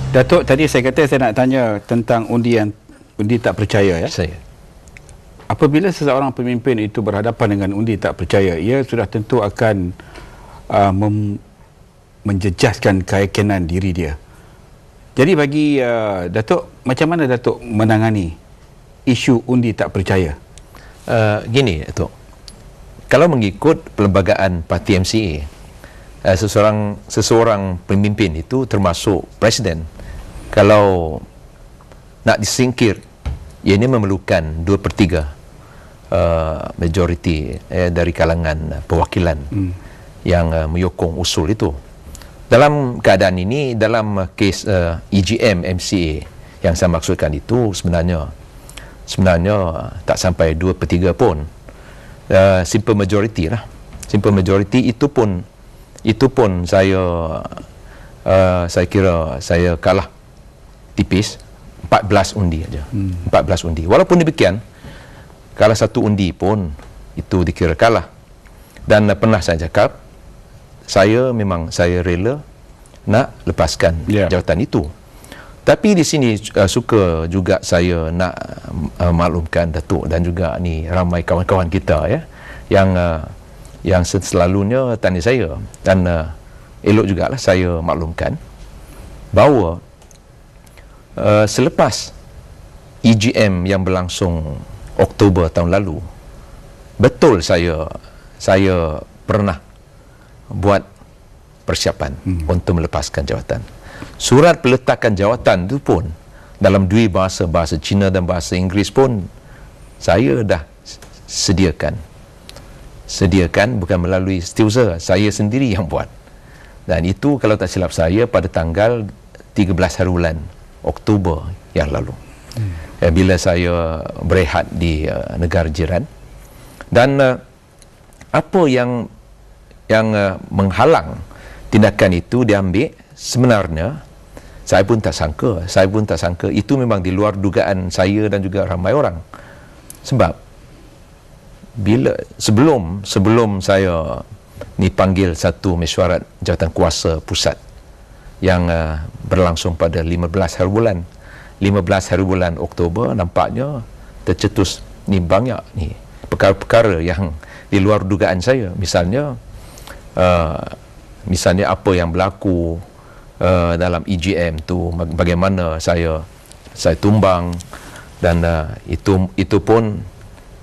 Datuk, tadi saya kata saya nak tanya tentang undi tak percaya ya. Saya. Apabila seseorang pemimpin itu berhadapan dengan undi tak percaya, ia sudah tentu akan menjejaskan keyakinan diri dia. Jadi bagi Datuk, macam mana Datuk menangani isu undi tak percaya? Gini Datuk, kalau mengikut perlembagaan parti MCA, seseorang pemimpin itu termasuk presiden, kalau nak disingkir, ia ini memerlukan 2/3 majoriti dari kalangan perwakilan yang menyokong usul itu. Dalam keadaan ini, dalam kes EGM MCA yang saya maksudkan itu sebenarnya tak sampai 2/3 pun. Simple majority lah. Simple majority itu pun saya kira saya kalah tipis, 14 undi aja. 14 undi. Walaupun demikian, kalah satu undi pun itu dikira kalah. Dan pernah saya cakap, saya rela nak lepaskan jawatan itu. Tapi di sini suka juga saya nak maklumkan Datuk dan juga ni ramai kawan-kawan kita ya yang selalunya tanya saya, dan elok jugalah saya maklumkan bahawa selepas EGM yang berlangsung Oktober tahun lalu, betul saya pernah buat persiapan untuk melepaskan jawatan. Surat peletakan jawatan itu pun dalam dua bahasa Cina dan bahasa Inggeris pun saya dah sediakan bukan melalui setiausaha, saya sendiri yang buat. Dan itu kalau tak silap saya pada tanggal 13 hari bulan Oktober yang lalu, bila saya berehat di negara jiran. Dan apa yang menghalang tindakan itu diambil, sebenarnya saya pun tak sangka itu memang di luar dugaan saya dan juga ramai orang. Sebab bila sebelum saya dipanggil satu mesyuarat jawatan kuasa pusat yang berlangsung pada 15 hari bulan Oktober, nampaknya tercetus ni banyak ni perkara-perkara yang di luar dugaan saya. Misalnya apa yang berlaku dalam EGM tu, bagaimana saya tumbang, dan itu pun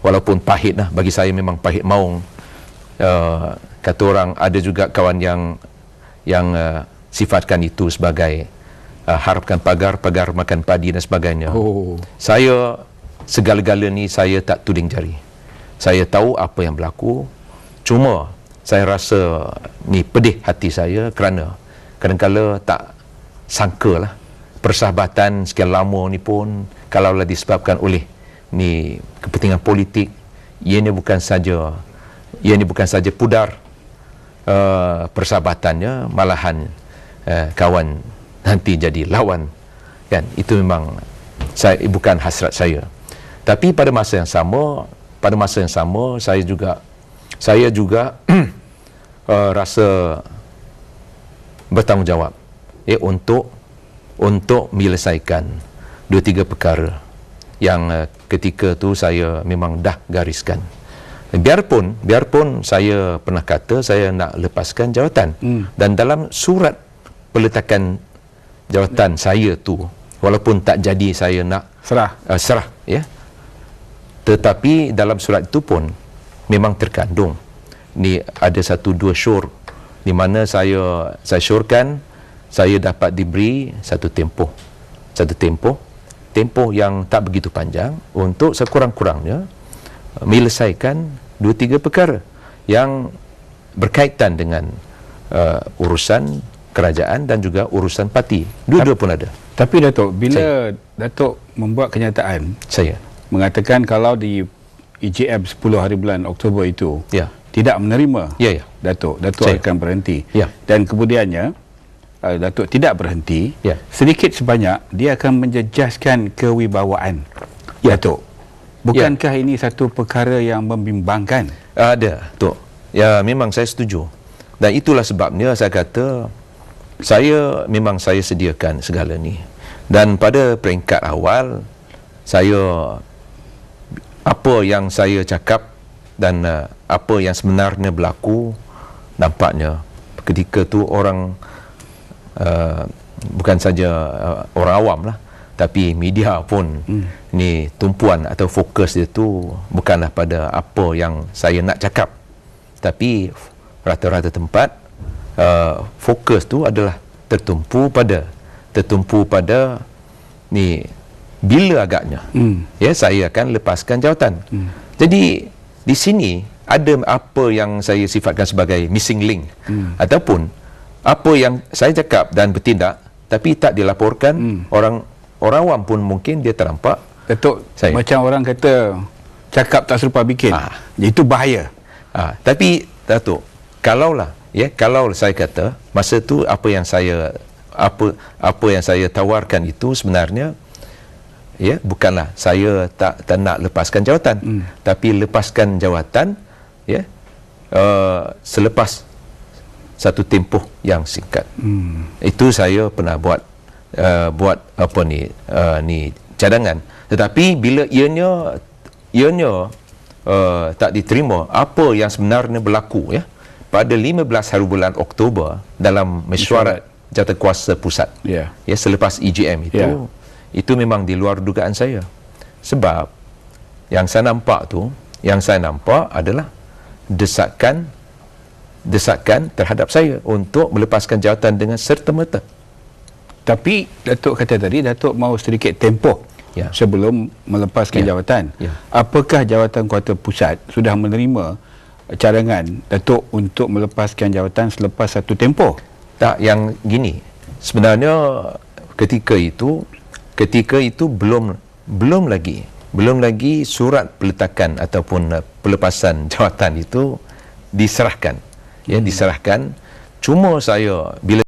walaupun pahit lah bagi saya, memang pahit maung. Kata orang, ada juga kawan yang sifatkan itu sebagai harapkan pagar makan padi dan sebagainya. Saya segala-gala ni saya tak tuding jari. Saya tahu apa yang berlaku, cuma saya rasa ni pedih hati saya kerana kadang-kala tak sangkalah persahabatan sekian lama ni pun kalaulah disebabkan oleh ni kepentingan politik, ianya bukan saja pudar persahabatannya, malahan kawan nanti jadi lawan, kan? Itu memang bukan hasrat saya. Tapi pada masa yang sama saya juga rasa bertanggungjawab untuk menyelesaikan 2-3 perkara yang ketika tu saya memang dah gariskan. Biarpun saya pernah kata saya nak lepaskan jawatan, dan dalam surat peletakan jawatan saya tu, walaupun tak jadi saya nak serah ya, tetapi dalam surat itu pun memang terkandung ni ada 1-2 syur di mana saya syorkan saya dapat diberi satu tempoh yang tak begitu panjang untuk sekurang-kurangnya menyelesaikan 2-3 perkara yang berkaitan dengan urusan kerajaan dan juga urusan parti. Dua-dua pun ada. Tapi Datuk, bila Datuk membuat kenyataan, saya mengatakan kalau di EGM 10 hari bulan Oktober itu tidak menerima, Datuk akan berhenti. Dan kemudiannya Datuk tidak berhenti, sedikit sebanyak dia akan menjejaskan kewibawaan Datuk. Bukankah ini satu perkara yang membimbangkan? Ada, Tok. Ya, memang saya setuju. Dan itulah sebabnya saya kata memang saya sediakan segala ni. Dan pada peringkat awal, apa yang saya cakap dan apa yang sebenarnya berlaku, nampaknya ketika tu orang bukan saja orang awam lah, tapi media pun ni tumpuan atau fokus dia tu bukanlah pada apa yang saya nak cakap, tapi rata-rata tempat fokus tu adalah tertumpu pada ni bila agaknya saya akan lepaskan jawatan. Jadi di sini ada apa yang saya sifatkan sebagai missing link, ataupun apa yang saya cakap dan bertindak tapi tak dilaporkan, orang awam pun mungkin dia terampak. Datuk, macam orang kata cakap tak serupa bikin. Itu bahaya. Tapi Datuk, kalau saya kata masa tu apa yang saya tawarkan itu sebenarnya bukanlah saya tak nak lepaskan jawatan, tapi lepaskan jawatan selepas satu tempoh yang singkat. Itu saya pernah buat apa ni cadangan. Tetapi bila ianya tak diterima apa yang sebenarnya berlaku pada 15 hari bulan Oktober dalam mesyuarat jawatankuasa pusat selepas EGM itu memang di luar dugaan saya. Sebab yang saya nampak adalah desakan terhadap saya untuk melepaskan jawatan dengan serta-merta. Tapi Datuk kata tadi Datuk mau sedikit tempoh sebelum melepaskan jawatan. Apakah Jawatankuasa Pusat sudah menerima cadangan Datuk untuk melepaskan jawatan selepas satu tempoh? Tak, yang gini. Sebenarnya ketika itu belum lagi surat peletakan ataupun pelepasan jawatan itu diserahkan. Cuma saya bila